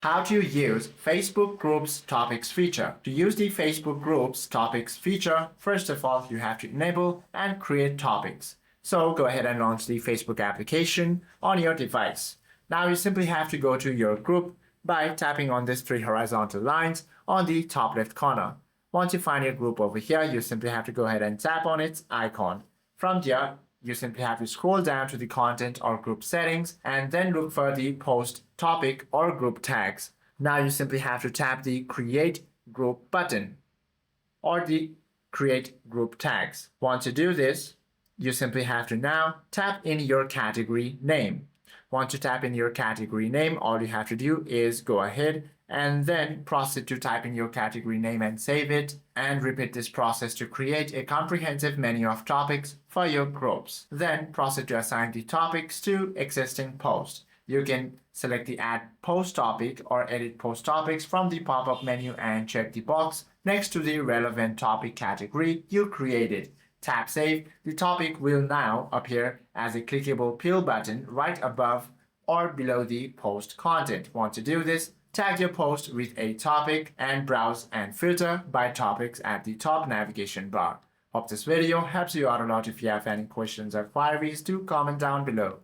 How to use Facebook Groups Topics feature. To use the Facebook Groups Topics feature, first of all, you have to enable and create topics. So go ahead and launch the Facebook application on your device. Now you simply have to go to your group by tapping on these three horizontal lines on the top left corner. Once you find your group over here, you simply have to go ahead and tap on its icon. From there, you simply have to scroll down to the content or group settings and then look for the post topic or group tags. Now you simply have to tap the create group button or the create group tags. Once you do this, you simply have to now tap in your category name. Once you tap in your category name, all you have to do is go ahead and then proceed to type in your category name and save it, and repeat this process to create a comprehensive menu of topics for your groups. Then proceed to assign the topics to existing posts. You can select the add post topic or edit post topics from the pop-up menu and check the box next to the relevant topic category you created. Tap save. The topic will now appear as a clickable pill button right above or below the post content. Once you do this, tag your post with a topic and browse and filter by topics at the top navigation bar. Hope this video helps you out a lot. If you have any questions or queries, do comment down below.